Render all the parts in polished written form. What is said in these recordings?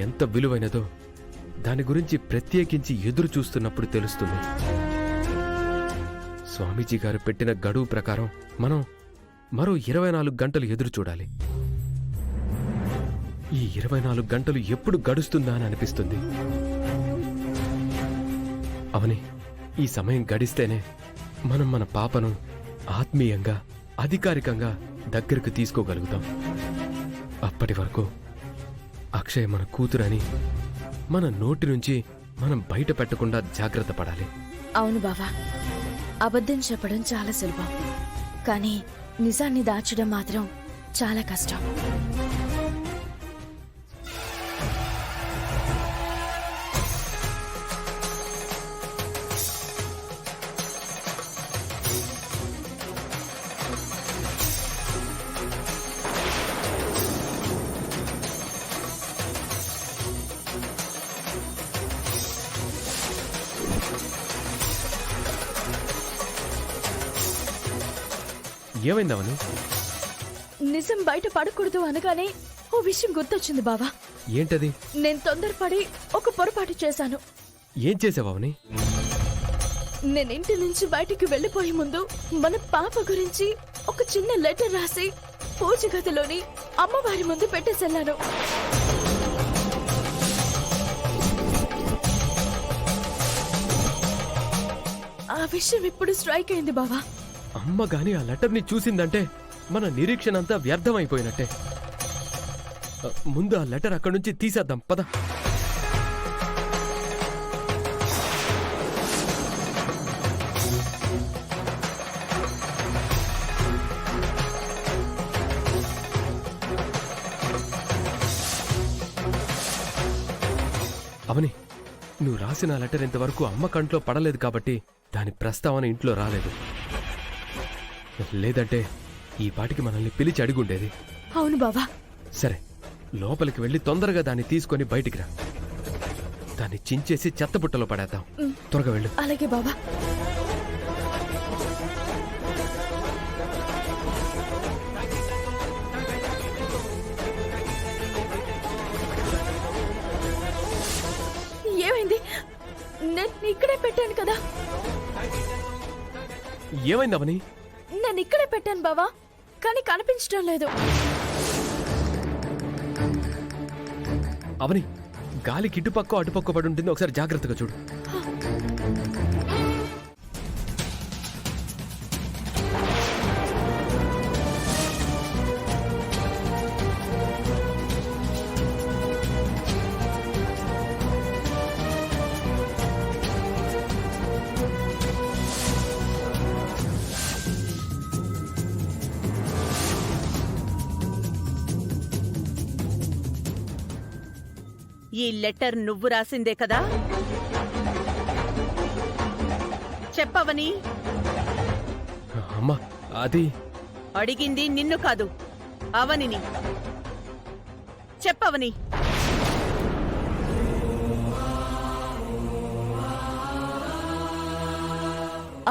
ఎంత విలువైనదో దాని గురించి ప్రత్యేకించి ఎదురు చూస్తున్నప్పుడు తెలుస్తుంది. స్వామీజీ గారు పెట్టిన గడువు ప్రకారం మనం మరో 24 గంటలు ఎదురు చూడాలి. ఈ 24 గంటలు ఎప్పుడు గడుస్తుందా అని అనిపిస్తుంది. అవని, ఈ సమయం గడిస్తేనే మనం మన పాపను ఆత్మీయంగా, అధికారికంగా దగ్గరకు తీసుకోగలుగుతాం. అప్పటి వరకు అక్షయ్ మన కూతురని మన నోటి నుంచి మనం బయట పెట్టకుండా జాగ్రత్త పడాలి. అవును బావా, అబద్ధం చెప్పడం చాలా సులభం, కానీ నిజాన్ని దాచడం మాత్రం చాలా కష్టం. ఏమైందవని? నిజం బయట పడకూడదు అనగానే ఓ విషయం గుర్తొచ్చింది బావా. ఏంటది? నేను తొందరపడి ఒక పొరపాటు చేశాను. ఏం చేసావని? నేను ఇంటి నుంచి బయటికి వెళ్లిపోయే ముందు మన పాప గురించి ఒక చిన్న లెటర్ రాసి పూజ గదిలోని అమ్మవారి ముందు పెట్టేసెళ్ళాను. ఆ విషయం ఇప్పుడు స్ట్రైక్ అయింది బావా. అమ్మ గాని ఆ లెటర్ని చూసిందంటే మన నిరీక్షణ అంతా వ్యర్థమైపోయినట్టే. ముందు ఆ లెటర్ అక్కడి నుంచి తీసేద్దాం, పద. అవని, నువ్వు రాసిన లెటర్ ఇంతవరకు అమ్మ కంట్లో పడలేదు కాబట్టి దాని ప్రస్తావన ఇంట్లో రాలేదు. లేదంటే ఈ పాటికి మనల్ని పిలిచి అడిగుండేది. అవును బావా. సరే, లోపలికి వెళ్ళి తొందరగా దాన్ని తీసుకొని బయటికి రా. దాన్ని చించేసి చెత్తబుట్టలో పడేద్దాం. త్వరగా వెళ్ళు. అలాగే బావా. ఏమైంది? నేను ఇక్కడే పెట్టాను కదా. ఏమైందవని? నేను ఇక్కడే పెట్టాను బావా, కానీ కనిపించడం లేదు. అవని, గాలికి ఇటుపక్క అటుపక్క పడి ఉంటుంది, ఒకసారి జాగ్రత్తగా చూడు. ఈ లెటర్ నువ్వు రాసిందే కదా? చెప్పవని. అమ్మా, అది అడిగింది నిన్ను కాదు, అవనిని. చెప్పవని.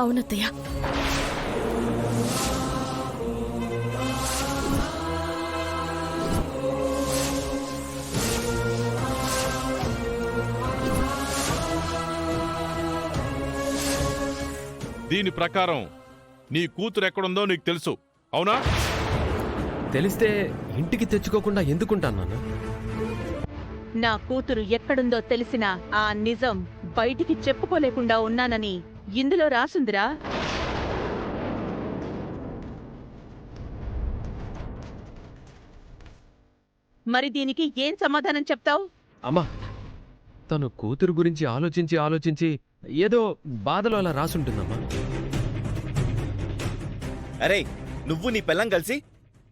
అవునత్తయ్య. దీని ప్రకారం నీ కూతురు ఎక్కడుందో నీకు తెలుసు, అవునా? తెలిస్తే ఇంటికి తెచ్చుకోకుండా ఎందుకుంటాను నాన్న? నా కూతురు ఎక్కడుందో తెలిసినా ఆ నిజం బయటికి చెప్పుకోలేకుండా ఉన్నానని ఇందులో రాసుందిరా. మరి దీనికి ఏం సమాధానం చెప్తావు? అమ్మా, తను కూతురు గురించి ఆలోచించి ఆలోచించి ఏదో బాధలో అలా రాసుంటుందమ్మా. అరే, నువ్వు నీ పిల్లం కలిసి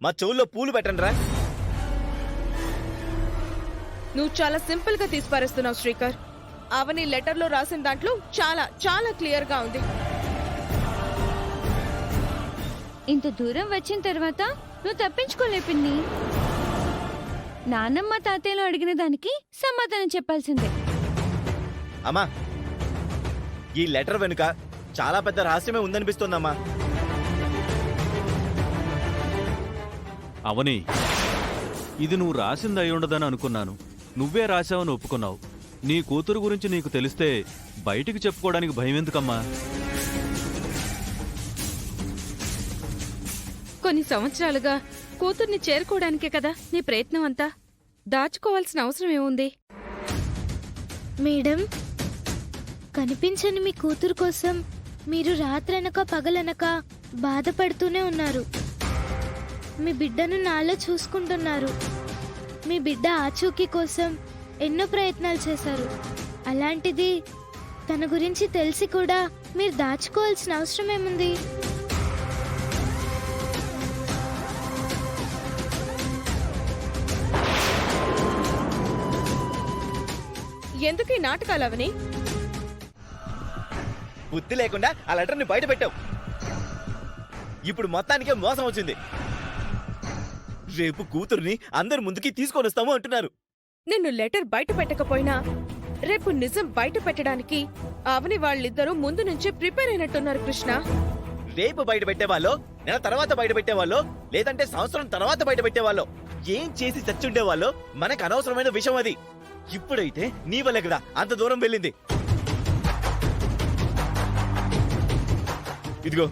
మా చెవుల్లో పూలు పెట్టండి రా. నువ్వు చాలా సింపుల్ గా తీసిపారేస్తున్నావు శ్రీకర్. అవని లెటర్లో రాసిన దాంట్లో చాలా చాలా క్లియర్ గా ఉంది. ఇంత దూరం వచ్చిన తర్వాత నువ్వు తప్పించుకోలే పిన్ని. నానమ్మ తాతయ్యలో అడిగిన దానికి సమాధానం చెప్పాల్సిందే. అమ్మా, ఈ లెటర్ వెనుక చాలా పెద్ద రహస్యమే ఉందనిపిస్తోందమ్మా. అవని, ఇది నువ్వు రాసింది అయి ఉండదని అనుకున్నాను. నువ్వే రాశావని ఒప్పుకున్నావు. నీ కూతురు గురించి నీకు తెలిస్తే బయటికి చెప్పుకోవడానికి భయం ఎందుకమ్మా? కొన్ని సంవత్సరాలుగా కూతుర్ని చేరుకోవడానికే కదా నీ ప్రయత్నం అంతా. దాచుకోవాల్సిన అవసరం ఏముంది? మేడం, కనిపించని మీ కూతురు కోసం మీరు రాత్రనక పగలనక బాధపడుతూనే ఉన్నారు. మీ బిడ్డను నాలో చూసుకుంటున్నారు. మీ బిడ్డ ఆచూకీ కోసం ఎన్నో ప్రయత్నాలు చేశారు. అలాంటిది తన గురించి తెలిసి కూడా మీరు దాచుకోవాల్సిన అవసరం ఏముంది? ఎందుకు ఈ నాటకాలు అవని? బుద్ధి లేకుండా ఆ లెటర్ని బయట పెట్టావు. ఇప్పుడు మొత్తానికే మోసం వచ్చింది. రేపు కూతుర్ని అందరి ముందుకి తీసుకొని వస్తాము అంటున్నారు. నిన్ను లెటర్ బయట పెట్టకపోయినా రేపు నిజం బయట పెట్టడానికి అవని వాళ్ళిద్దరూ ముందు నుంచే ప్రిపేర్ అయినట్టున్నారు కృష్ణ. రేపు బయట పెట్టేవాళ్ళు, నెల తర్వాత బయట పెట్టేవాళ్ళు, లేదంటే సంవత్సరం తర్వాత బయట పెట్టేవాళ్ళు, ఏం చేసి చచ్చుండేవాళ్ళు మనకు అనవసరమైన విషయం అది. ఇప్పుడైతే నీ వల్లే కదా అంత దూరం వెళ్ళింది. ఇదిగో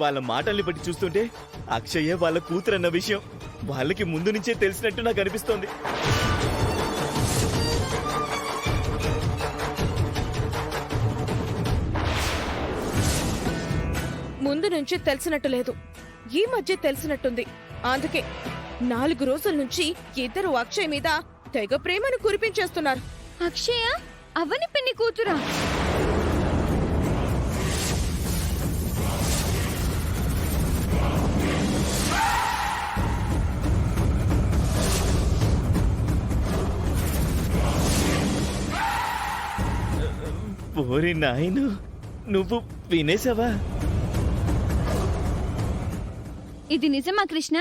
వాళ్ళ మాటల్ని బట్టి చూస్తుంటే అక్షయే వాళ్ళ కూతురన్న విషయం వాళ్ళకి ముందు నుంచే తెలిసినట్టు నాకు అనిపిస్తోంది. ముందు నుంచి తెలిసినట్టు లేదు, ఈ మధ్య తెలిసినట్టుంది. అందుకే 4 రోజుల నుంచి ఇద్దరు అక్షయ్ మీద తెగ ప్రేమను కురిపించేస్తున్నారు. అక్షయ అవని పిన్ని కూతురా? ఓరి నాయను, నువ్వు వినేసావా? ఇది నిజమా కృష్ణ?